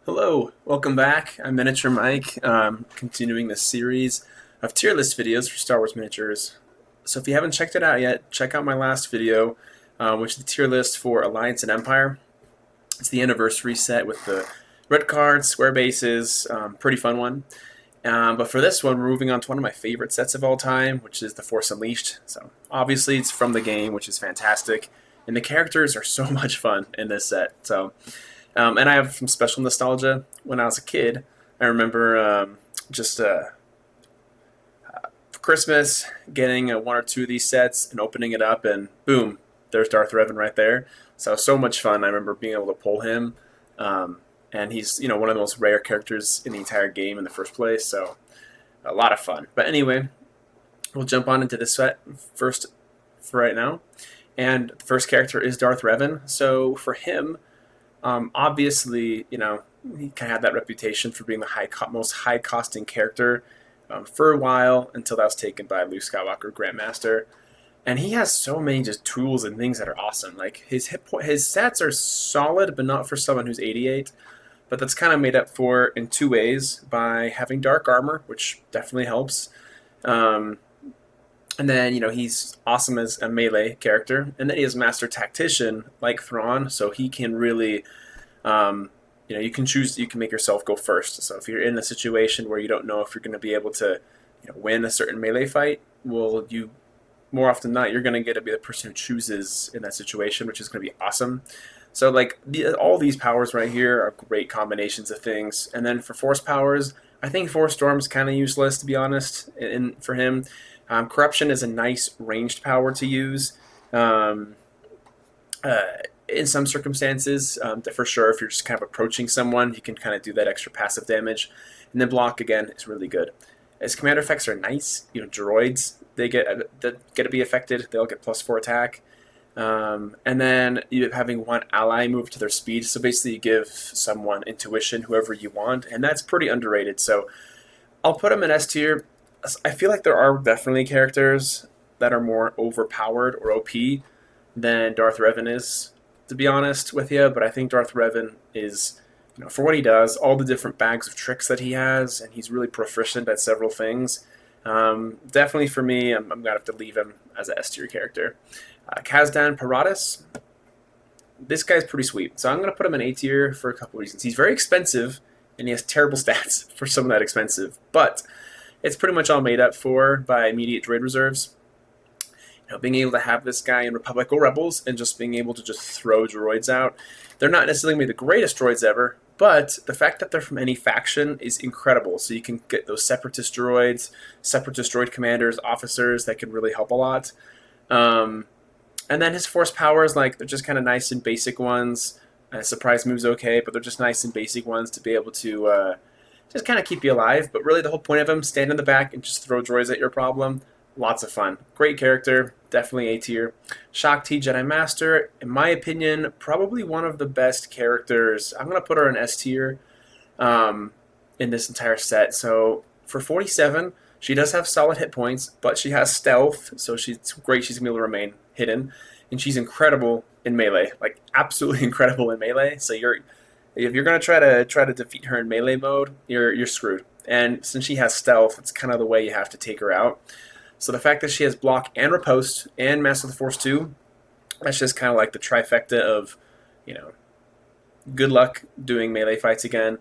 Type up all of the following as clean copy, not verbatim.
Hello, welcome back. I'm Miniature Mike, continuing this series of tier list videos for Star Wars miniatures. So if you haven't checked it out yet, check out my last video, which is the tier list for Alliance and Empire. It's the anniversary set with the red cards, square bases, pretty fun one. But for this one, we're moving on to one of my favorite sets of all time, which is The Force Unleashed. So obviously it's from the game, which is fantastic, and the characters are so much fun in this set. And I have some special nostalgia. When I was a kid, I remember for Christmas getting one or two of these sets and opening it up, and boom, there's Darth Revan right there. So much fun. I remember being able to pull him, and he's one of the most rare characters in the entire game in the first place. So a lot of fun. But anyway, we'll jump on into this set first for right now. And the first character is Darth Revan. So for him, obviously, he kind of had that reputation for being the most high-costing character for a while until that was taken by Luke Skywalker, Grandmaster. And he has so many just tools and things that are awesome. Like his stats are solid, but not for someone who's 88. But that's kind of made up for in two ways: by having dark armor, which definitely helps. And then, he's awesome as a melee character. And then he has Master Tactician, like Thrawn, so he can really, you can make yourself go first. So if you're in a situation where you don't know if you're going to be able to, win a certain melee fight, well, more often than not, you're going to be the person who chooses in that situation, which is going to be awesome. So, all these powers right here are great combinations of things. And then for Force powers, I think Force Storm's kind of useless, to be honest, for him. Corruption is a nice ranged power to use in some circumstances. For sure, if you're just kind of approaching someone, you can kind of do that extra passive damage. And then block, again, is really good. His commander effects are nice. Droids, they get to be affected. They'll get +4 attack. And then you having one ally move to their speed. So basically you give someone intuition, whoever you want. And that's pretty underrated. So I'll put him in S tier. I feel like there are definitely characters that are more overpowered or OP than Darth Revan is, to be honest with you. But I think Darth Revan is, for what he does, all the different bags of tricks that he has, and he's really proficient at several things. Definitely for me, I'm going to have to leave him as an S tier character. Kazdan Paratus, this guy's pretty sweet. So I'm going to put him in A tier for a couple reasons. He's very expensive, and he has terrible stats for some of that expensive. But it's pretty much all made up for by immediate droid reserves. Being able to have this guy in Republic or Rebels and just being able to just throw droids out. They're not necessarily going to be the greatest droids ever, but the fact that they're from any faction is incredible. So you can get those separatist droids, separatist droid commanders, officers that can really help a lot. And then his force powers, they're just kind of nice and basic ones. Surprise move's okay, but they're just nice and basic ones to be able to just kind of keep you alive. But really the whole point of him, stand in the back and just throw droids at your problem. Lots of fun. Great character. Definitely A tier. Shaak Ti Jedi Master, in my opinion, probably one of the best characters. I'm going to put her in S tier in this entire set. So for 47, she does have solid hit points, but she has stealth, so she's great. She's going to be able to remain hidden. And she's incredible in melee. Absolutely incredible in melee. So if you're going to try to defeat her in melee mode, you're screwed. And since she has stealth, it's kind of the way you have to take her out. So the fact that she has block and riposte and Master of the Force 2, that's just kind of like the trifecta of, good luck doing melee fights again.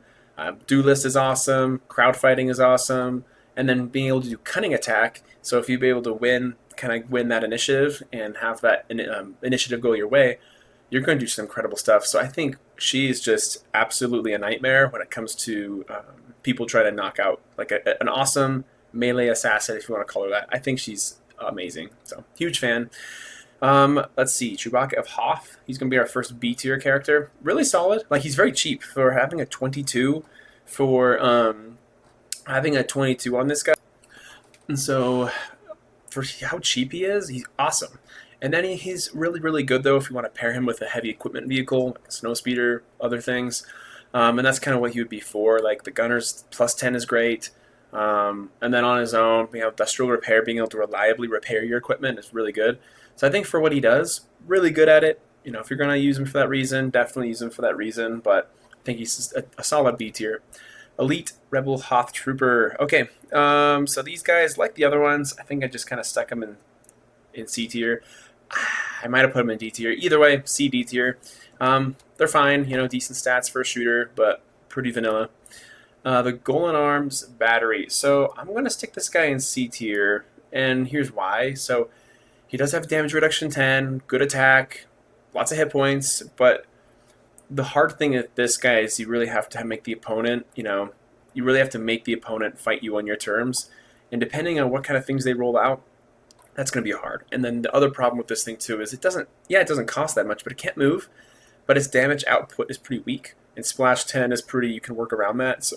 Duelist is awesome. Crowd fighting is awesome. And then being able to do cunning attack. So if you'd be able to win that initiative and have that initiative go your way, you're going to do some incredible stuff. So I think she's just absolutely a nightmare when it comes to people trying to knock out an awesome melee assassin, if you want to call her that. I think she's amazing. So huge fan. Let's see, Chewbacca of Hoth. He's going to be our first B tier character. Really solid. He's very cheap for having a 22 on this guy. And so for how cheap he is, he's awesome. And then he's really, really good, though, if you want to pair him with a heavy equipment vehicle, like a snowspeeder, other things. And that's kind of what he would be for. The Gunner's +10 is great. And then on his own, industrial repair, being able to reliably repair your equipment is really good. So I think for what he does, really good at it. If you're going to use him for that reason, definitely use him for that reason. But I think he's a solid B tier. Elite Rebel Hoth Trooper. Okay, so these guys, like the other ones, I think I just kind of stuck them in C tier. I might have put them in D tier. Either way, C, D tier. They're fine, decent stats for a shooter, but pretty vanilla. The Golden Arms Battery. So I'm going to stick this guy in C tier, and here's why. So he does have damage reduction 10, good attack, lots of hit points, but the hard thing with this guy is you really have to make the opponent, you really have to make the opponent fight you on your terms. And depending on what kind of things they roll out, that's going to be hard. And then the other problem with this thing too is it doesn't cost that much, but it can't move. But its damage output is pretty weak, and splash 10 is pretty, you can work around that.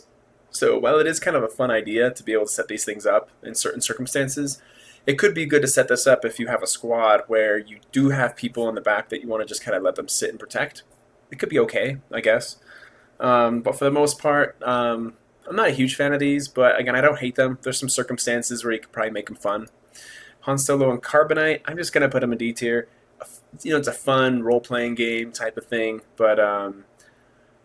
So while it is kind of a fun idea to be able to set these things up in certain circumstances, it could be good to set this up if you have a squad where you do have people in the back that you want to just kind of let them sit and protect. It could be okay, I guess. But for the most part, I'm not a huge fan of these, but again, I don't hate them. There's some circumstances where you could probably make them fun. Han Solo and Carbonite, I'm just going to put them in D tier. It's a fun role-playing game type of thing, but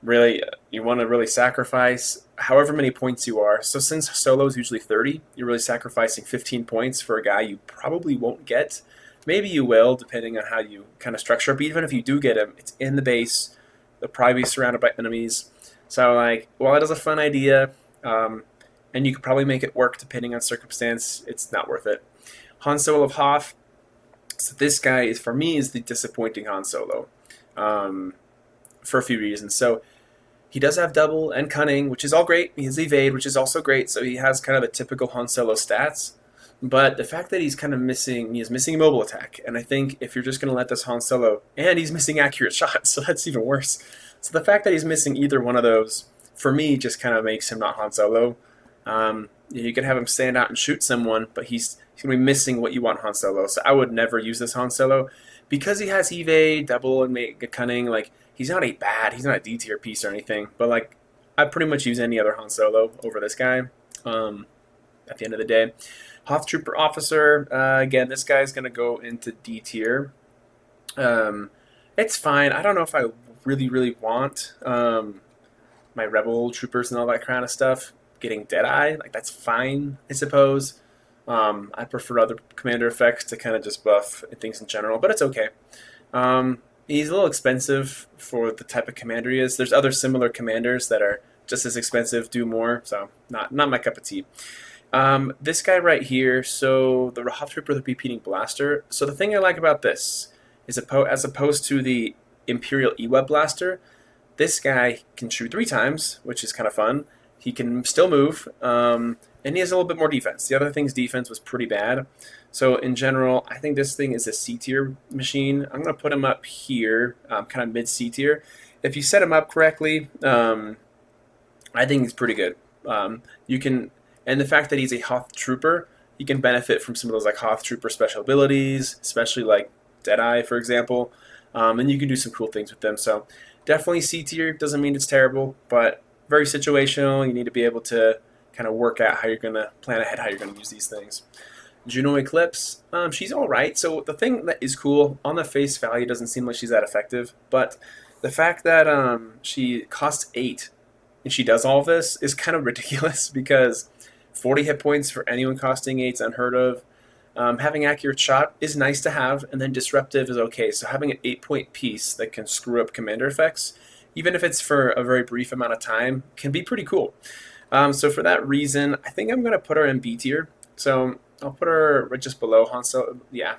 really, you want to really sacrifice however many points you are. So since Solo is usually 30, you're really sacrificing 15 points for a guy you probably won't get. Maybe you will, depending on how you kind of structure it, but even if you do get him, it's in the base. They'll probably be surrounded by enemies. So, while it is a fun idea, and you could probably make it work depending on circumstance, it's not worth it. Han Solo of Hoth. So this guy, for me, is the disappointing Han Solo for a few reasons. So he does have double and cunning, which is all great. He has evade, which is also great. So he has kind of the typical Han Solo stats. But the fact that he's missing mobile attack. And I think if you're just going to let this Han Solo, and he's missing accurate shots, so that's even worse. So the fact that he's missing either one of those, for me, just kind of makes him not Han Solo. You could have him stand out and shoot someone, but he's going to be missing what you want Han Solo. So I would never use this Han Solo. Because he has evade, double, and cunning, he's not he's not a D tier piece or anything. But I'd pretty much use any other Han Solo over this guy at the end of the day. Hoth Trooper Officer, again, this guy's going to go into D tier. It's fine. I don't know if I really, really want my Rebel Troopers and all that kind of stuff getting Deadeye. That's fine, I suppose. I prefer other commander effects to kind of just buff things in general, but it's okay. He's a little expensive for the type of commander he is. There's other similar commanders that are just as expensive, do more, so not my cup of tea. This guy right here, so the Hoth Trooper, the repeating blaster. So the thing I like about this is as opposed to the Imperial E-Web blaster, this guy can shoot 3 times, which is kind of fun. He can still move, and he has a little bit more defense. The other thing's defense was pretty bad. So in general, I think this thing is a C tier machine. I'm going to put him up here, kind of mid C tier. If you set him up correctly, I think he's pretty good. And the fact that he's a Hoth Trooper, he can benefit from some of those Hoth Trooper special abilities, especially Deadeye, for example. And you can do some cool things with them. So definitely C tier. Doesn't mean it's terrible, but very situational. You need to be able to kind of work out how you're going to plan ahead, how you're going to use these things. Juno Eclipse, she's all right. So the thing that is cool, on the face value, doesn't seem like she's that effective. But the fact that she costs 8 and she does all this is kind of ridiculous because 40 hit points for anyone costing 8 is unheard of. Having accurate shot is nice to have, and then disruptive is okay. So having an 8-point piece that can screw up commander effects, even if it's for a very brief amount of time, can be pretty cool. So for that reason, I think I'm going to put her in B tier. So I'll put her right just below Han Solo. Yeah.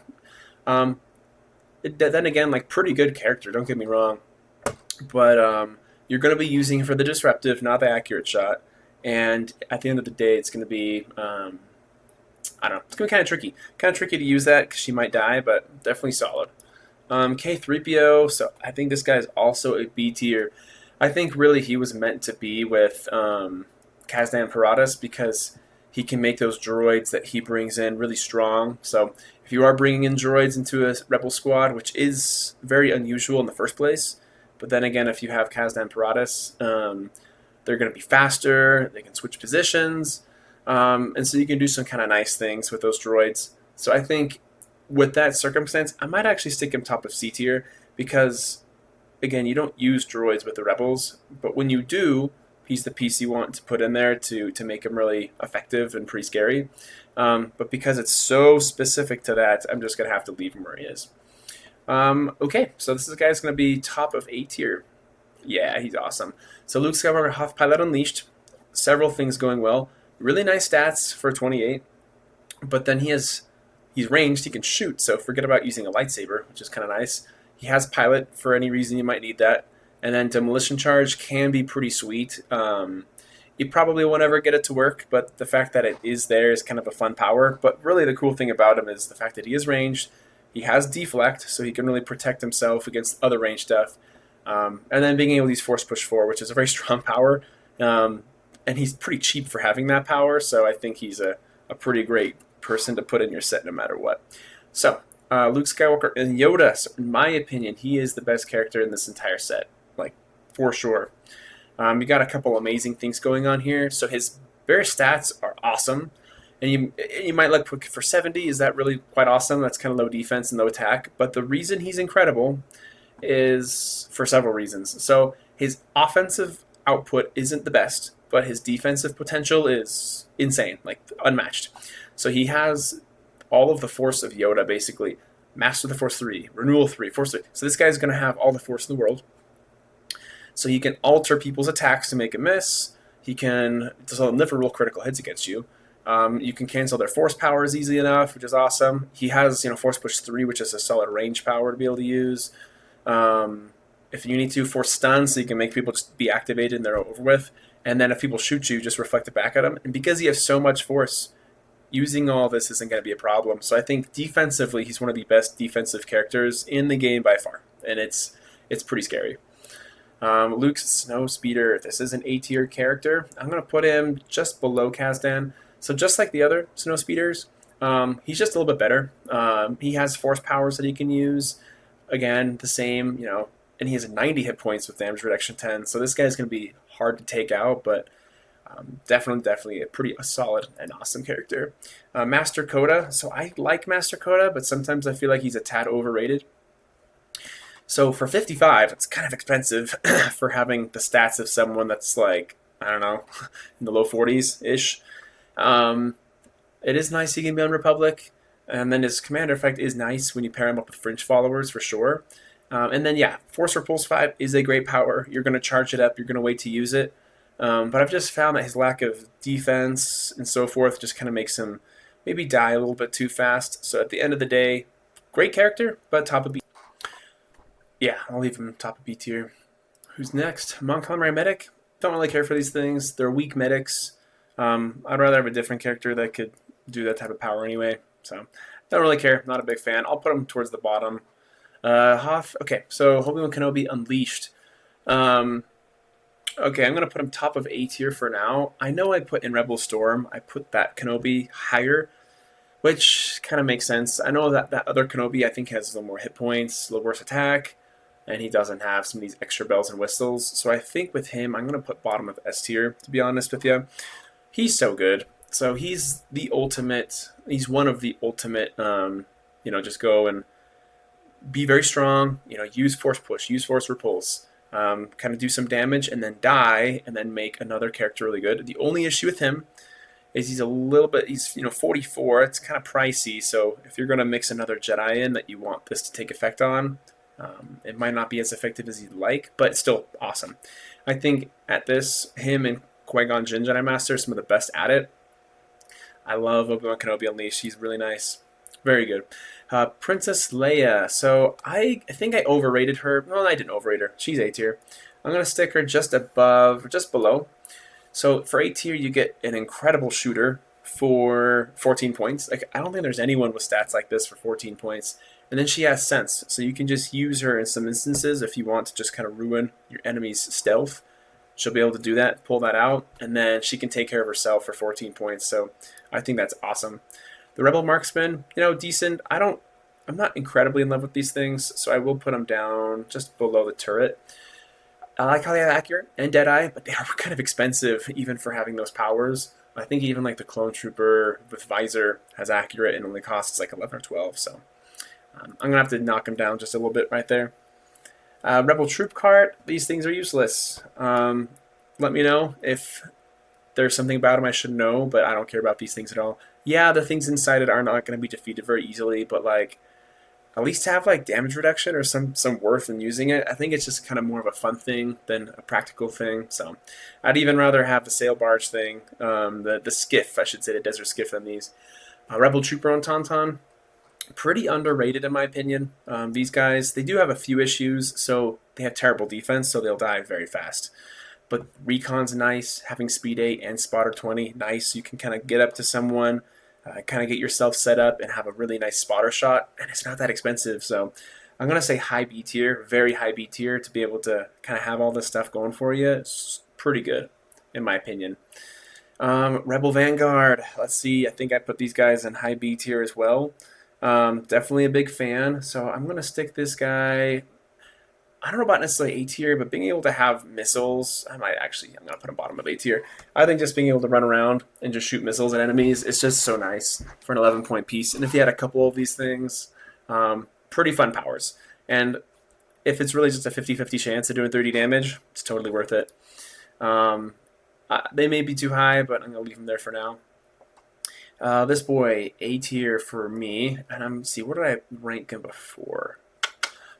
Then again, pretty good character, don't get me wrong. But you're going to be using her for the disruptive, not the accurate shot. And at the end of the day, it's going to be, I don't know, it's going to be kind of tricky. Kind of tricky to use that because she might die, but definitely solid. K3PO, so I think this guy is also a B tier. I think really he was meant to be with Kazdan Paratus because he can make those droids that he brings in really strong. So if you are bringing in droids into a Rebel squad, which is very unusual in the first place, but then again, if you have Kazdan Paratus, they're going to be faster, they can switch positions, and so you can do some kind of nice things with those droids. So I think with that circumstance, I might actually stick him top of C tier because again, you don't use droids with the Rebels, but when you do, he's the piece you want to put in there to make him really effective and pretty scary. But because it's so specific to that, I'm just going to have to leave him where he is. Okay, so this guy's going to be top of A tier. Yeah, he's awesome. So Luke Skywalker, Hoth Pilot Unleashed. Several things going well. Really nice stats for 28. But then he's ranged, he can shoot, so forget about using a lightsaber, which is kind of nice. He has pilot for any reason you might need that. And then demolition charge can be pretty sweet. You probably won't ever get it to work, but the fact that it is there is kind of a fun power. But really the cool thing about him is the fact that he is ranged. He has deflect, so he can really protect himself against other ranged stuff. And then being able to use Force Push 4, which is a very strong power. And he's pretty cheap for having that power, so I think he's a pretty great person to put in your set no matter what. So, Luke Skywalker and Yoda, so in my opinion, he is the best character in this entire set, like, for sure. You got a couple amazing things going on here. So his various stats are awesome. And you might look for 70, is that really quite awesome? That's kind of low defense and low attack. But the reason he's incredible is for several reasons. So his offensive output isn't the best, but his defensive potential is insane, like unmatched. So he has all of the Force of Yoda, basically. Master the Force 3, Renewal 3, Force 3. So this guy's going to have all the Force in the world. So he can alter people's attacks to make a miss. He can never roll critical hits against you. You can cancel their force powers easily enough, which is awesome. He has, Force Push 3, which is a solid range power to be able to use. If you need to, Force Stun, so you can make people just be activated and they're over with. And then if people shoot you, just reflect it back at them. And because he has so much force, using all this isn't going to be a problem. So I think defensively, he's one of the best defensive characters in the game by far. And it's pretty scary. Luke's Snowspeeder. This is an A-tier character. I'm going to put him just below Kazdan. So just like the other Snowspeeders, he's just a little bit better. He has force powers that he can use. Again, the same, and he has 90 hit points with damage reduction 10. So this guy's going to be hard to take out, but definitely a solid and awesome character. Master Coda. So I like Master Coda, but sometimes I feel like he's a tad overrated. So for 55, it's kind of expensive for having the stats of someone that's like, I don't know, in the low 40s-ish. It is nice he can be on Republic, and then his commander effect is nice when you pair him up with Fringe Followers for sure. And then, Force Repulse 5 is a great power. You're going to charge it up. You're going to wait to use it. But I've just found that his lack of defense and so forth just kind of makes him maybe die a little bit too fast. So at the end of the day, great character, but top of B. Yeah, I'll leave him top of B tier. Who's next? Mon Calamari Medic. Don't really care for these things. They're weak medics. I'd rather have a different character that could do that type of power anyway. So don't really care. Not a big fan. I'll put him towards the bottom. Hoth. Okay, so Obi-Wan Kenobi Unleashed. Okay, I'm going to put him top of A tier for now. I know I put in Rebel Storm, I put that Kenobi higher, which kind of makes sense. I know that other Kenobi, I think, has a little more hit points, a little worse attack, and he doesn't have some of these extra bells and whistles. So I think with him, I'm going to put bottom of S tier, to be honest with you. He's so good. So he's the ultimate, he's one of the ultimate, just go and be very strong, use Force Push, use Force Repulse, kind of do some damage and then die and then make another character really good. The only issue with him is he's 44. It's kind of pricey. So if you're going to mix another Jedi in that you want this to take effect on, it might not be as effective as you'd like, but still awesome. I think at this, him and Qui-Gon Jinn Jedi Master are some of the best at it. I love Obi-Wan Kenobi Unleashed. He's really nice. Very good. Princess Leia. So I think I overrated her. Well, I didn't overrate her. She's A tier. I'm going to stick her just below. So for A tier, you get an incredible shooter for 14 points. Like, I don't think there's anyone with stats like this for 14 points. And then she has sense. So you can just use her in some instances if you want to just kind of ruin your enemy's stealth. She'll be able to do that, pull that out, and then she can take care of herself for 14 points. So I think that's awesome. The Rebel Marksman, decent. I'm not incredibly in love with these things, so I will put them down just below the turret. I like how they have accurate and Deadeye, but they are kind of expensive even for having those powers. I think even like the Clone Trooper with Visor has accurate and only costs like 11 or 12. So I'm going to have to knock them down just a little bit right there. Rebel Troop Cart, these things are useless. Let me know if there's something about them I should know, but I don't care about these things at all. Yeah, the things inside it are not going to be defeated very easily, but like at least have like damage reduction or some worth in using it. I think it's just kind of more of a fun thing than a practical thing. So I'd even rather have the sail barge thing, the skiff, I should say, the desert skiff than these. Rebel Trooper on Tauntaun, pretty underrated in my opinion. These guys, they do have a few issues, so they have terrible defense, so they'll die very fast. But Recon's nice, having Speed 8 and Spotter 20, nice. You can kind of get up to someone, kind of get yourself set up and have a really nice spotter shot, and it's not that expensive. So I'm going to say high B tier, very high B tier to be able to kind of have all this stuff going for you. It's pretty good, in my opinion. Rebel Vanguard, let's see, I think I put these guys in high B tier as well. Definitely a big fan, so I'm going to stick this guy, I don't know about necessarily A tier, but being able to have missiles, I'm going to put him bottom of A tier. I think just being able to run around and just shoot missiles at enemies is just so nice for an 11-point piece. And if you had a couple of these things, pretty fun powers. And if it's really just a 50-50 chance of doing 30 damage, it's totally worth it. They may be too high, but I'm going to leave them there for now. This boy, A tier for me, and see, what did I rank him before?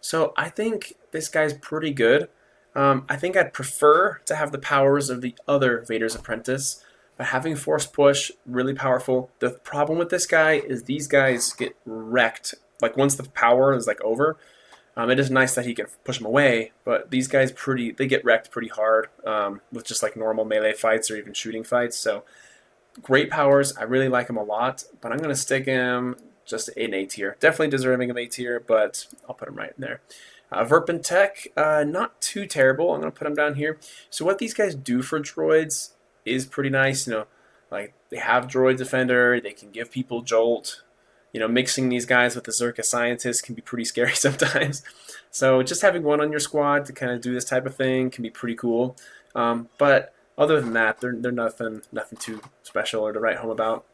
So I think this guy's pretty good. I think I'd prefer to have the powers of the other Vader's Apprentice, but having Force Push, really powerful. The problem with this guy is these guys get wrecked. Like once the power is like over, it is nice that he can push them away, but these guys they get wrecked pretty hard with just like normal melee fights or even shooting fights. So great powers. I really like him a lot, but I'm going to stick him just in A tier. Definitely deserving of A tier, but I'll put him right in there. Verpin Tech, not too terrible. I'm going to put him down here. So what these guys do for droids is pretty nice. You know, like they have Droid Defender. They can give people Jolt. You know, mixing these guys with the Zerka Scientist can be pretty scary sometimes. So just having one on your squad to kind of do this type of thing can be pretty cool. But other than that, they're nothing too special or to write home about.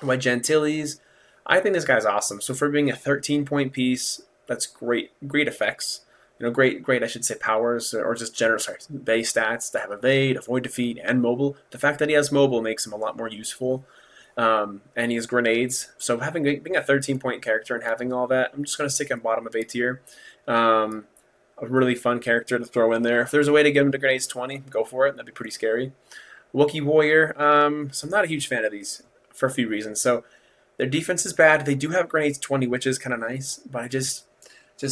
Wedge Antilles, I think this guy's awesome. So for being a 13-point piece, that's great effects. You know, great I should say powers or just general base stats to have evade, avoid defeat, and mobile. The fact that he has mobile makes him a lot more useful. And he has grenades. So being a 13-point character and having all that, I'm just going to stick him bottom of A tier. A really fun character to throw in there. If there's a way to get him to grenades 20, go for it. That'd be pretty scary. Wookiee Warrior, so I'm not a huge fan of these for a few reasons. So their defense is bad. They do have grenades 20, which is kind of nice, but it just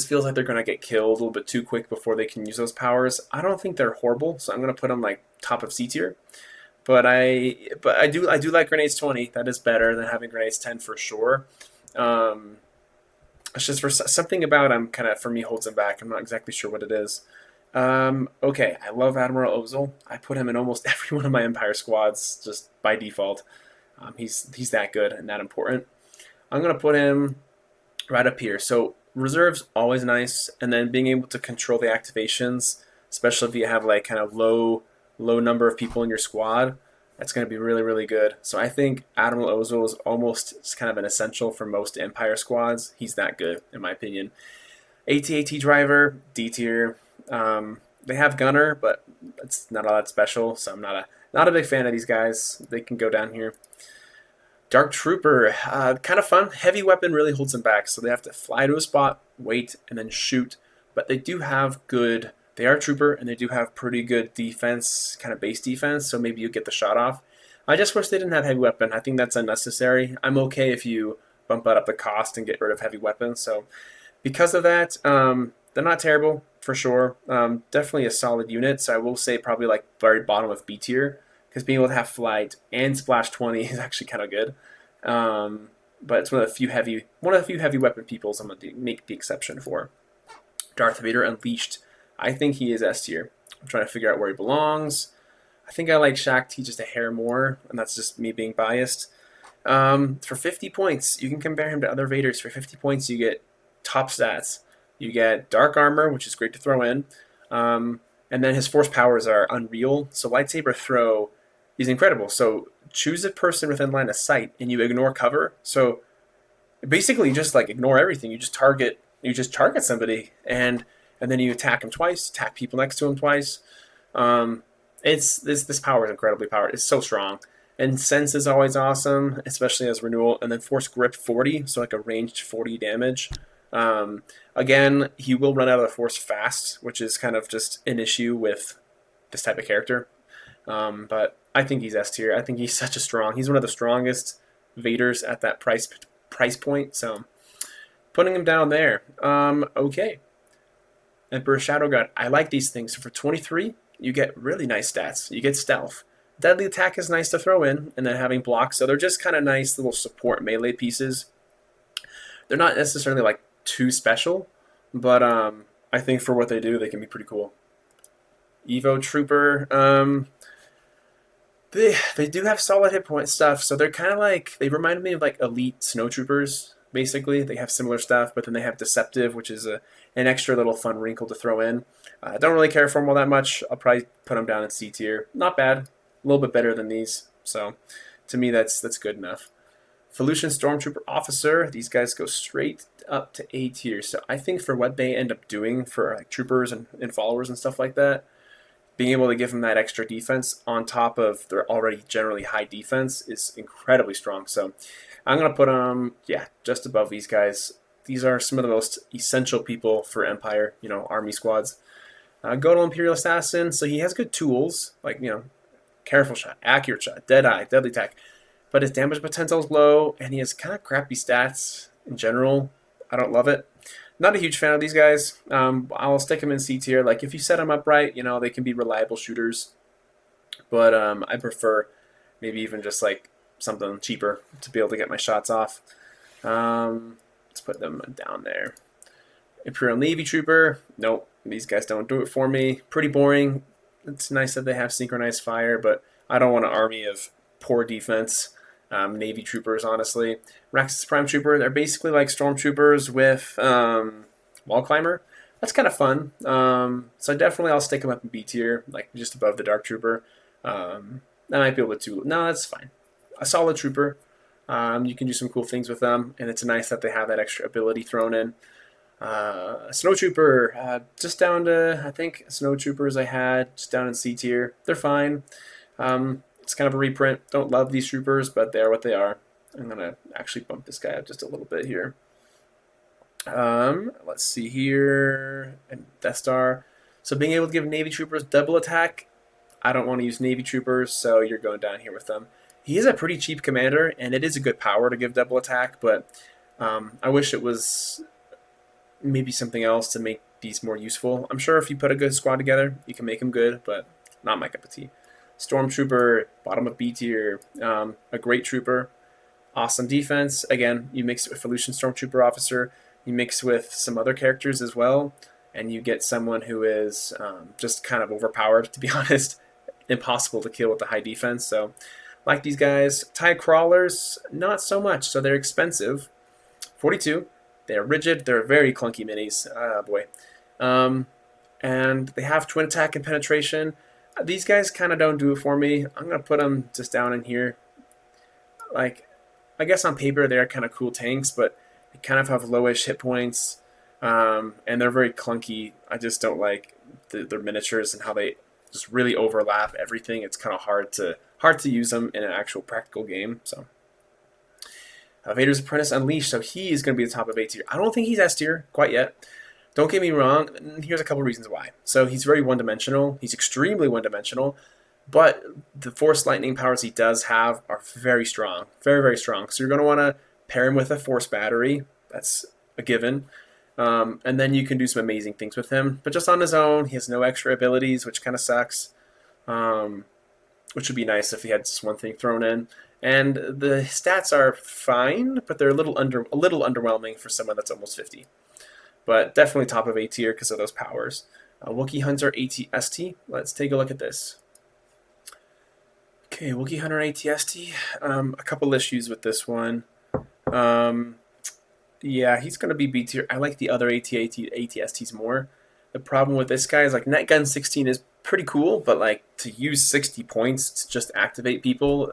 feels like they're going to get killed a little bit too quick before they can use those powers. I don't think they're horrible, so I'm going to put them like top of C tier. But I do like grenades 20. That is better than having grenades 10 for sure. It's just for something about him kind of for me holds him back. I'm not exactly sure what it is. Okay, I love Admiral Ozil. I put him in almost every one of my Empire squads just by default. He's that good and that important. I'm gonna put him right up here. So reserves always nice, and then being able to control the activations, especially if you have like kind of low number of people in your squad, that's going to be really, really good. So I think Admiral Ozil is almost kind of an essential for most Empire squads. He's that good, in my opinion. AT-AT driver, D tier. They have Gunner, but it's not all that special, so I'm not a big fan of these guys. They can go down here. Dark Trooper, kind of fun. Heavy weapon really holds them back, so they have to fly to a spot, wait, and then shoot. But they do have good... They are a trooper, and they do have pretty good defense, kind of base defense, so maybe you get the shot off. I just wish they didn't have heavy weapon. I think that's unnecessary. I'm okay if you bump up the cost and get rid of heavy weapons. So because of that, they're not terrible, for sure. Definitely a solid unit, so I will say probably like very bottom of B tier, because being able to have flight and splash 20 is actually kind of good. But it's one of the few heavy weapon peoples I'm going to make the exception for. Darth Vader Unleashed. I think he is S tier. I'm trying to figure out where he belongs. I think I like Shaak Ti just a hair more, and that's just me being biased. For 50 points, you can compare him to other Vaders. For 50 points, you get top stats. You get Dark Armor, which is great to throw in. And then his force powers are unreal. So Lightsaber Throw is incredible. So choose a person within line of sight, and you ignore cover. So basically, you just like ignore everything. You just target somebody, and and then you attack him twice, attack people next to him twice. It's this power is incredibly powerful. It's so strong. And Sense is always awesome, especially as renewal. And then Force Grip 40, so like a ranged 40 damage. Again, he will run out of the Force fast, which is kind of just an issue with this type of character. But I think he's S tier. I think he's such a strong. He's one of the strongest Vaders at that price point. So putting him down there. Okay. Emperor Shadow God. I like these things. So for 23, you get really nice stats. You get stealth. Deadly attack is nice to throw in, and then having blocks. So they're just kind of nice little support melee pieces. They're not necessarily like too special, but I think for what they do, they can be pretty cool. Evo Trooper. They do have solid hit point stuff, so they're kind of like, they remind me of like elite snowtroopers. Basically, they have similar stuff, but then they have Deceptive, which is an extra little fun wrinkle to throw in. I don't really care for them all that much. I'll probably put them down in C tier. Not bad, a little bit better than these. So, to me, that's good enough. Felucian Stormtrooper Officer. These guys go straight up to A tier. So I think for what they end up doing for like troopers and followers and stuff like that, being able to give them that extra defense on top of their already generally high defense is incredibly strong. So I'm going to put them, just above these guys. These are some of the most essential people for Empire, army squads. Godel Imperial Assassin, so he has good tools, like, careful shot, accurate shot, dead eye, deadly attack. But his damage potential is low, and he has kind of crappy stats in general. I don't love it. Not a huge fan of these guys. I'll stick them in C tier. Like, if you set them up right, they can be reliable shooters. But I prefer maybe even just, like, something cheaper to be able to get my shots off. Let's put them down there. Imperial Navy Trooper. Nope, these guys don't do it for me. Pretty boring. It's nice that they have synchronized fire, but I don't want an army of poor defense. Navy troopers, honestly. Raxus Prime Trooper, they're basically like stormtroopers with wall climber. That's kind of fun. So definitely I'll stick them up in B tier, like just above the Dark Trooper. That might be a little bit too... No, that's fine. A solid trooper. You can do some cool things with them, and it's nice that they have that extra ability thrown in. Snow Trooper, just down to, I think, Snow Troopers I had, just down in C tier. They're fine. It's kind of a reprint. Don't love these troopers, but they are what they are. I'm going to actually bump this guy up just a little bit here. Let's see here. And Death Star. So being able to give Navy troopers double attack, I don't want to use Navy troopers, so you're going down here with them. He is a pretty cheap commander, and it is a good power to give double attack, but I wish it was maybe something else to make these more useful. I'm sure if you put a good squad together, you can make them good, but not my cup of tea. Stormtrooper, bottom of B tier, a great trooper, awesome defense. Again, you mix it with Felucian Stormtrooper Officer, you mix with some other characters as well, and you get someone who is just kind of overpowered, to be honest. Impossible to kill with the high defense. So, like these guys. TIE Crawlers, not so much. So they're expensive. 42. They're rigid. They're very clunky minis. Ah, boy. And they have twin attack and penetration. These guys kind of don't do it for me. I'm going to put them just down in here. Like, I guess on paper they're kind of cool tanks, but they kind of have lowish hit points. And they're very clunky. I just don't like their miniatures and how they just really overlap everything. It's kind of hard to use them in an actual practical game. So, Vader's Apprentice Unleashed. So he is going to be the top of A tier. I don't think he's S tier quite yet. Don't get me wrong. Here's a couple reasons why. So he's very one-dimensional. He's extremely one-dimensional. But the Force Lightning powers he does have are very strong. Very, very strong. So you're going to want to pair him with a Force Battery. That's a given. And then you can do some amazing things with him. But just on his own, he has no extra abilities, which kind of sucks. Which would be nice if he had just one thing thrown in. And the stats are fine, but they're a little underwhelming for someone that's almost 50. But definitely top of A tier because of those powers. Wookiee Hunter ATST. Let's take a look at this. Okay, Wookiee Hunter ATST. A couple issues with this one. Yeah, he's going to be B tier. I like the other ATSTs more. The problem with this guy is like Netgun 16 is pretty cool, but like to use 60 points to just activate people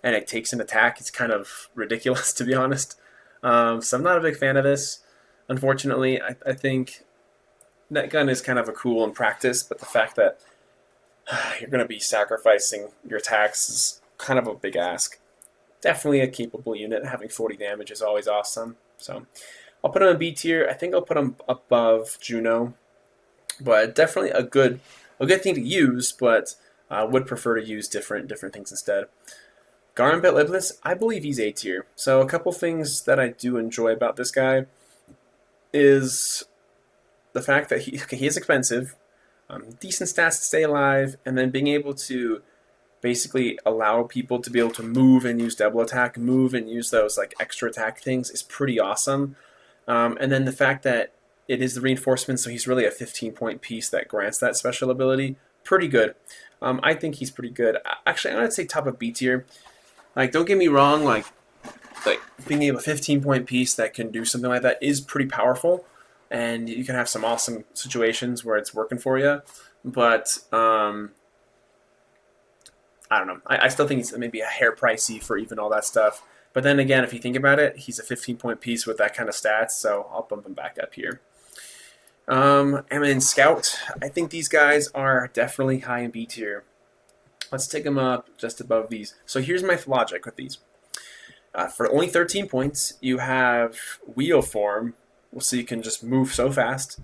and it takes an attack, it's kind of ridiculous, to be honest. So I'm not a big fan of this. Unfortunately, I think net gun is kind of a cool in practice, but the fact that you're going to be sacrificing your attacks is kind of a big ask. Definitely a capable unit. Having 40 damage is always awesome. So I'll put him in B tier. I think I'll put him above Juno, but definitely a good thing to use. But I would prefer to use different things instead. Gambit Liblis, I believe he's A tier. So a couple things that I do enjoy about this guy is the fact that he is expensive, decent stats to stay alive, and then being able to basically allow people to be able to move and use double attack, move and use those like extra attack things is pretty awesome. And then the fact that it is the reinforcement, so he's really a 15-point piece that grants that special ability, pretty good. I think he's pretty good. Actually, I'm gonna say top of B tier. Like, don't get me wrong, like being a 15-point piece that can do something like that is pretty powerful, and you can have some awesome situations where it's working for you. But I don't know. I still think it's maybe a hair pricey for even all that stuff. But then again, if you think about it, he's a 15-point piece with that kind of stats, so I'll bump him back up here. And then Scout, I think these guys are definitely high in B tier. Let's take them up just above these. So here's my logic with these. For only 13 points, you have Wheel Form, so you can just move so fast.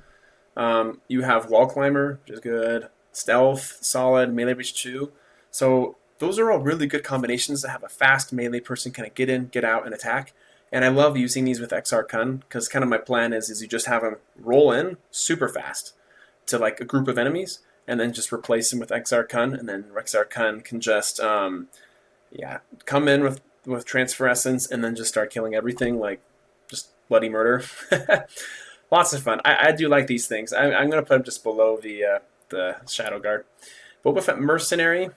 You have Wall Climber, which is good. Stealth, solid, melee reach 2. So those are all really good combinations to have a fast melee person kind of get in, get out, and attack. And I love using these with XR Kun, because kind of my plan is you just have them roll in super fast to like a group of enemies, and then just replace them with XR Kun, and then XR Kun can just come in with Transfer Essence, and then just start killing everything, like just bloody murder. Lots of fun. I do like these things. I'm going to put them just below the Shadow Guard. Boba Fett Mercenary.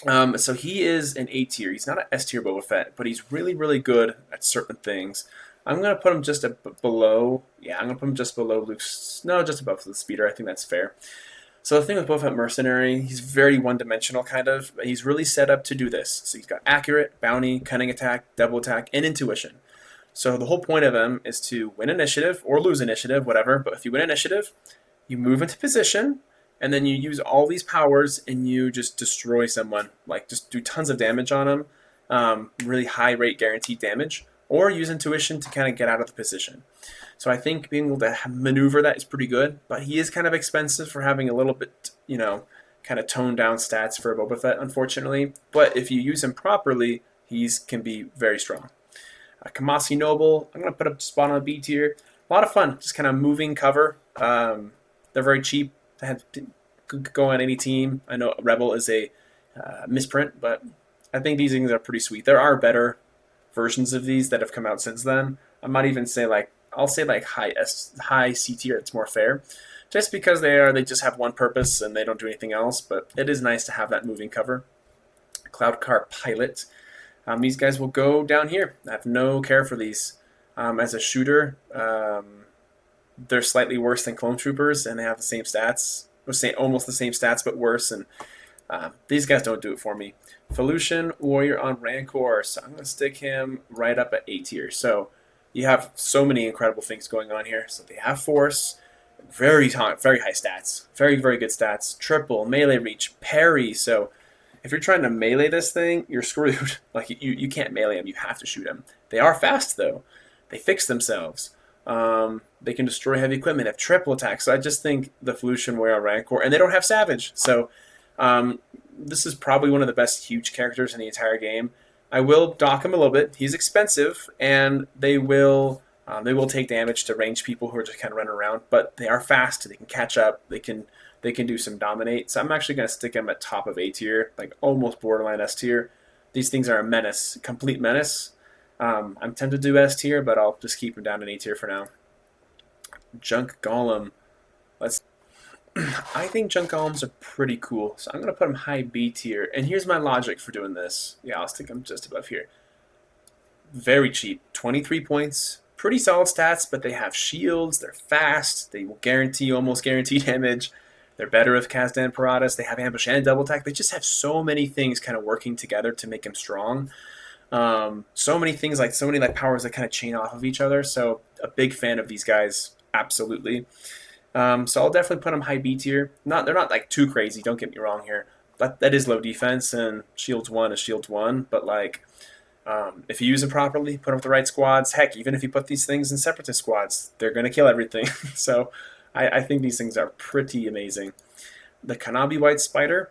So he is an A tier. He's not an S tier Boba Fett, but he's really, really good at certain things. I'm going to put him just below. Yeah, I'm going to put him just below Luke's. No, just above the Speeder. I think that's fair. So the thing with Boba Fett Mercenary, he's very one-dimensional kind of. But he's really set up to do this. So he's got Accurate, Bounty, Cunning Attack, Double Attack, and Intuition. So the whole point of him is to win initiative or lose initiative, whatever. But if you win initiative, you move into position, and then you use all these powers and you just destroy someone. Like, just do tons of damage on them. Really high rate guaranteed damage. Or use intuition to kind of get out of the position. So I think being able to maneuver that is pretty good. But he is kind of expensive for having a little bit, kind of toned down stats for Boba Fett, unfortunately. But if you use him properly, he can be very strong. Kamasi Noble, I'm going to put up spot on B tier. A lot of fun. Just kind of moving cover. They're very cheap. Could go on any team. I know Rebel is a misprint, but I think these things are pretty sweet. There are better versions of these that have come out since then. I might even say I'll say high C tier. It's more fair, just because they just have one purpose and they don't do anything else. But it is nice to have that moving cover. Cloud Car Pilot. These guys will go down here. I have no care for these. As a shooter, they're slightly worse than Clone Troopers, and they have the same stats, almost the same stats, but worse. And these guys don't do it for me. Felucian Warrior on Rancor, so I'm going to stick him right up at A tier. So you have so many incredible things going on here. So they have Force, very high stats, very, very good stats, triple, melee reach, parry. So if you're trying to melee this thing, you're screwed. Like, you can't melee them, you have to shoot them. They are fast, though. They fix themselves. They can destroy heavy equipment, have triple attack. So I just think the Felucian Warrior Rancor, and they don't have Savage. So this is probably one of the best huge characters in the entire game. I will dock him a little bit. He's expensive, and they will take damage to range people who are just kind of running around. But they are fast. They can catch up. They can do some dominate. So I'm actually going to stick him at top of A tier, like almost borderline S tier. These things are a menace, complete menace. I'm tempted to do S tier, but I'll just keep him down in A tier for now. Junk Golem. I think Junk Golems are pretty cool, so I'm going to put them high B tier. And here's my logic for doing this. Yeah, I'll stick them just above here. Very cheap. 23 points. Pretty solid stats, but they have shields. They're fast. They will almost guarantee damage. They're better with Kazdan Paratus. They have ambush and double attack. They just have so many things kind of working together to make them strong. So many things, so many powers that kind of chain off of each other. So a big fan of these guys, absolutely. So I'll definitely put them high B tier. They're not like too crazy. Don't get me wrong here. That is low defense, and shields one is shields one. But like, if you use them properly, put them with the right squads. Heck, even if you put these things in separatist squads, they're gonna kill everything. So I think these things are pretty amazing. The Kanabi White Spider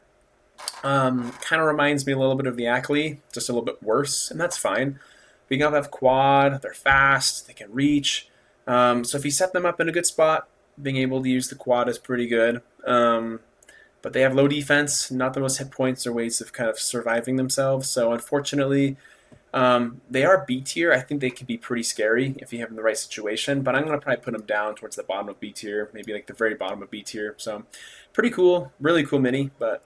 kind of reminds me a little bit of the Ackley, just a little bit worse, and that's fine. We can have quad, they're fast, they can reach. So if you set them up in a good spot, being able to use the quad is pretty good. But they have low defense, not the most hit points or ways of kind of surviving themselves. So unfortunately, they are B tier. I think they can be pretty scary if you have them in the right situation, but I'm going to probably put them down towards the bottom of B tier, maybe like the very bottom of B tier. So pretty cool, really cool mini, but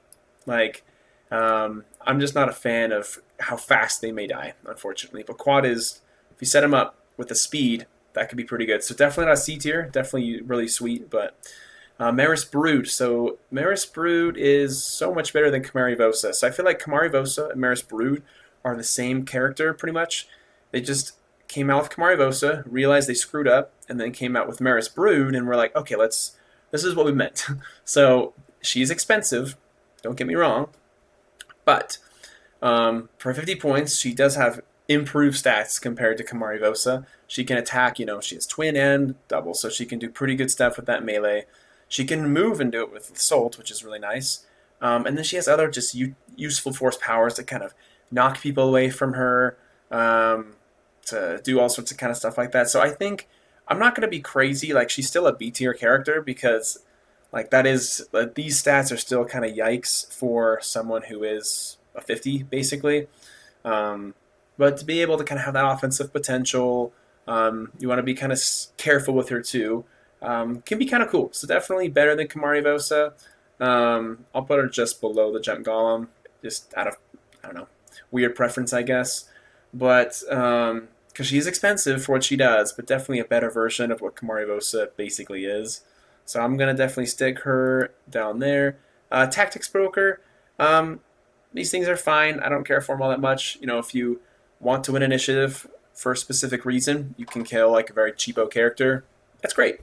like I'm just not a fan of how fast they may die, unfortunately. But quad is, if you set them up with the speed, that could be pretty good. So definitely not C tier, definitely really sweet, but Maris Brood. So Maris Brood is so much better than Kamari Vosa. So I feel like Kamari Vosa and Maris Brood are the same character pretty much. They just came out with Kamari Vosa, realized they screwed up, and then came out with Maris Brood, and we're like, okay, this is what we meant. So she's expensive, don't get me wrong, but for 50 points, she does have improved stats compared to Kamari Vosa. She can attack, she has twin and double, so she can do pretty good stuff with that melee. She can move and do it with Assault, which is really nice. And then she has other just useful force powers that kind of knock people away from her, to do all sorts of kind of stuff like that. So I think I'm not going to be crazy. Like, she's still a B tier character because like these stats are still kind of yikes for someone who is a 50 basically. But to be able to kind of have that offensive potential, you want to be kind of careful with her too. Can be kind of cool. So definitely better than Kamari Vosa. I'll put her just below the Gem Golem, just out of, I don't know, weird preference, I guess. But because she's expensive for what she does, but definitely a better version of what Kamari Vosa basically is. So I'm going to definitely stick her down there. Tactics Broker, these things are fine. I don't care for them all that much. If you want to win initiative for a specific reason, you can kill like a very cheapo character. That's great.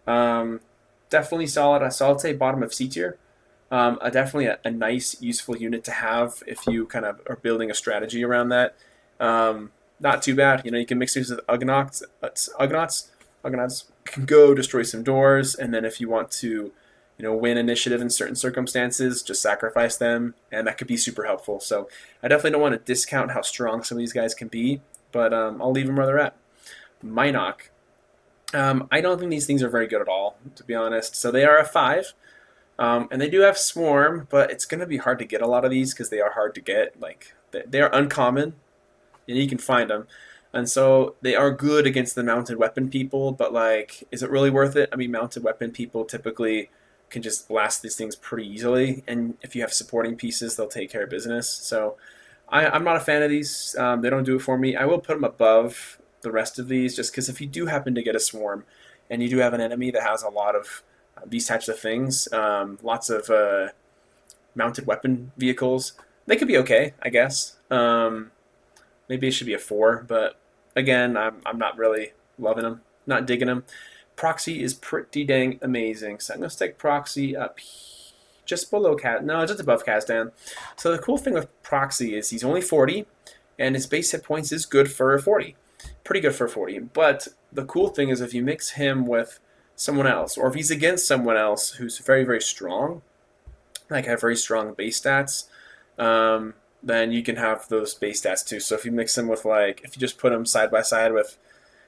Definitely solid. So I'll say bottom of C tier. Definitely a nice, useful unit to have if you kind of are building a strategy around that. Not too bad. You can mix these with Ugnaughts. Ugnaughts can go destroy some doors, and then if you want to, win initiative in certain circumstances, just sacrifice them, and that could be super helpful. So I definitely don't want to discount how strong some of these guys can be, but I'll leave them where they're at. Minoc. I don't think these things are very good at all, to be honest. So they are a 5, and they do have Swarm, but it's going to be hard to get a lot of these because they are hard to get. Like, they are uncommon, and you can find them. And so they are good against the mounted weapon people, but like, is it really worth it? I mean, mounted weapon people typically can just blast these things pretty easily, and if you have supporting pieces, they'll take care of business. So I'm not a fan of these. They don't do it for me. I will put them above the rest of these just because if you do happen to get a swarm and you do have an enemy that has a lot of these types of things, lots of mounted weapon vehicles, they could be okay, I guess. Maybe it should be a 4, but again, I'm not really loving them, not digging them. Proxy is pretty dang amazing, so I'm going to stick Proxy up just below just above Kazdan. So the cool thing with Proxy is he's only 40, and his base hit points is good for 40. Pretty good for 40, but the cool thing is if you mix him with someone else, or if he's against someone else who's very, very strong, like have very strong base stats, then you can have those base stats too. So if you mix them with if you just put them side by side with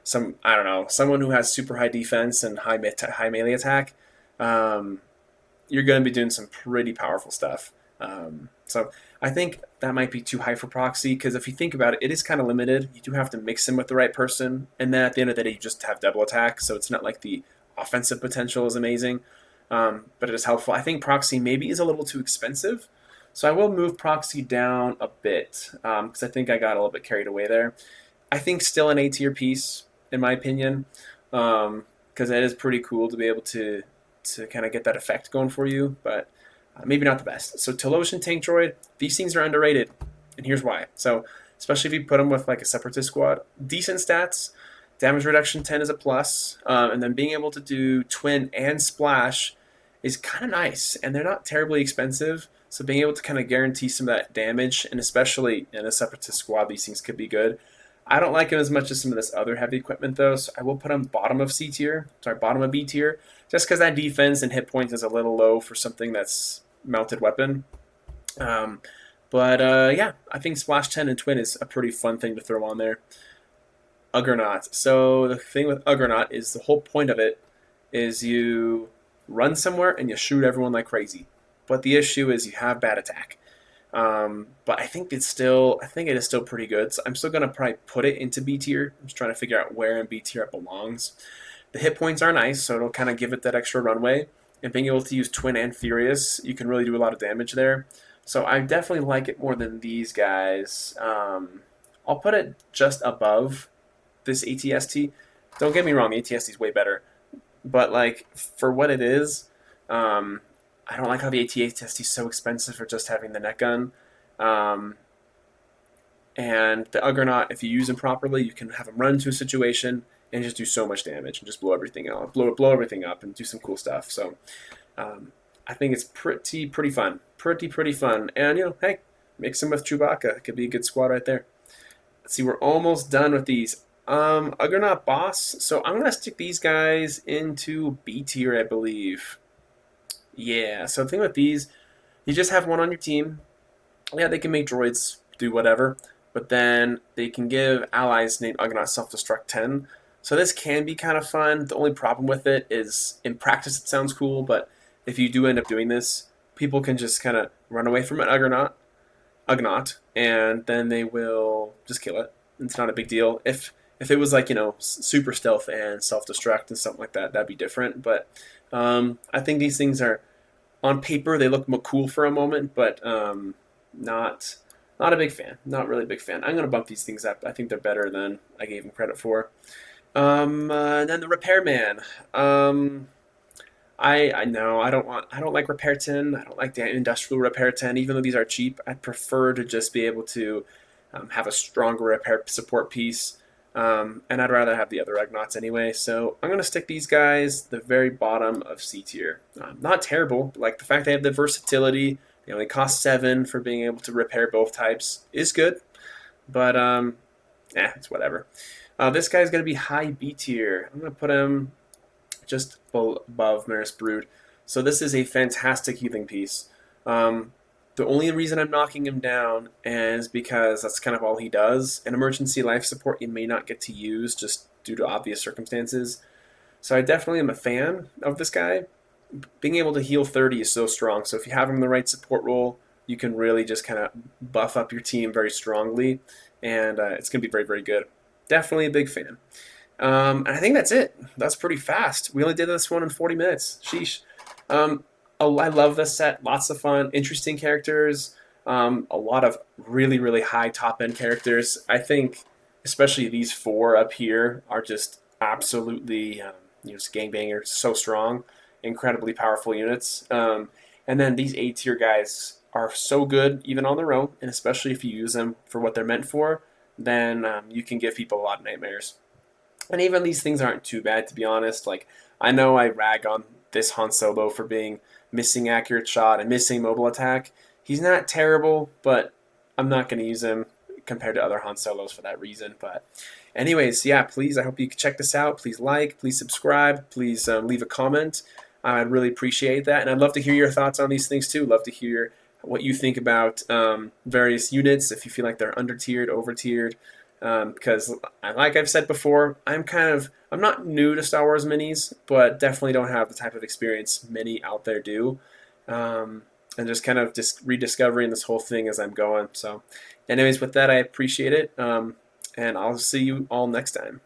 someone who has super high defense and high melee attack, you're going to be doing some pretty powerful stuff. So I think that might be too high for Proxy, because if you think about it, it is kind of limited. You do have to mix him with the right person, and then at the end of the day, you just have double attack, so it's not like the offensive potential is amazing, but it is helpful. I think Proxy maybe is a little too expensive, so I will move Proxy down a bit, because I think I got a little bit carried away there. I think still an A-tier piece, in my opinion, because it is pretty cool to be able to kind of get that effect going for you, but maybe not the best. So Telosian Tank Droid, these things are underrated, and here's why. So especially if you put them with like a Separatist squad, decent stats, Damage reduction 10 is a plus, and then being able to do twin and splash is kind of nice, and they're not terribly expensive. So being able to kind of guarantee some of that damage, and especially in a separatist squad, these things could be good. I don't like them as much as some of this other heavy equipment though, so I will put them bottom of C tier, sorry, bottom of B tier, just because that defense and hit points is a little low for something that's mounted weapon. Um, yeah, I think Splash 10 and Twin is a pretty fun thing to throw on there. Uggernaut. So the thing with Uggernaut is the whole point of it is you run somewhere and you shoot everyone like crazy. But the issue is you have bad attack. But I think it is still pretty good. So I'm still gonna probably put it into B tier. I'm just trying to figure out where in B tier it belongs. The hit points are nice, so it'll kind of give it that extra runway. And being able to use Twin and Furious, you can really do a lot of damage there. So I definitely like it more than these guys. I'll put it just above this ATST. Don't get me wrong, ATST is way better, but like for what it is, I don't like how the ATST is so expensive for just having the net gun. Um, and the Uggernaut, if you use him properly, you can have him run into a situation and just do so much damage and just blow everything out, blow everything up, and do some cool stuff. So I think it's pretty fun, pretty fun. And hey, mix him with Chewbacca. It could be a good squad right there. Let's see, we're almost done with these. Uggernaut boss. So I'm gonna stick these guys into B tier, I believe. Yeah. So the thing with these, you just have one on your team. Yeah, they can make droids do whatever, but then they can give allies named Uggernaut self-destruct 10. So this can be kind of fun. The only problem with it is in practice it sounds cool, but if you do end up doing this, people can just kind of run away from an Ugnaught, and then they will just kill it. It's not a big deal. If it was like super stealth and self-destruct and something like that, that'd be different. But I think these things are on paper they look cool for a moment, but not a big fan. Not really a big fan. I'm gonna bump these things up. I think they're better than I gave them credit for. And then the repairman. I know I don't like repair 10. I don't like the industrial repair 10. Even though these are cheap, I prefer to just be able to have a stronger repair support piece. And I'd rather have the other Ugnaughts anyway. So I'm gonna stick these guys the very bottom of C tier. Not terrible. Like the fact they have the versatility. They only cost 7 for being able to repair both types is good. But it's whatever. This guy's gonna be high B tier. I'm gonna put him just above Maris Brood. So this is a fantastic healing piece. The only reason I'm knocking him down is because that's kind of all he does. An emergency life support you may not get to use just due to obvious circumstances. So I definitely am a fan of this guy. Being able to heal 30 is so strong. So if you have him in the right support role, you can really just kind of buff up your team very strongly. And it's going to be very, very good. Definitely a big fan. And I think that's it. That's pretty fast. We only did this one in 40 minutes. Sheesh. I love this set. Lots of fun, interesting characters. A lot of really, really high top-end characters. I think especially these 4 up here are just absolutely just gangbangers. So strong. Incredibly powerful units. And then these A tier guys are so good even on their own, and especially if you use them for what they're meant for, then you can give people a lot of nightmares. And even these things aren't too bad, to be honest. Like, I know I rag on this Han Solo for being missing accurate shot and missing mobile attack. He's not terrible, but I'm not going to use him compared to other Han Solos for that reason. But anyways, yeah, please, I hope you check this out. Please like, please subscribe, please leave a comment. I'd really appreciate that. And I'd love to hear your thoughts on these things too. Love to hear what you think about various units, if you feel like they're under-tiered, over-tiered. Because like I've said before, I'm not new to Star Wars minis, but definitely don't have the type of experience many out there do. And just kind of rediscovering this whole thing as I'm going. So anyways, with that, I appreciate it. And I'll see you all next time.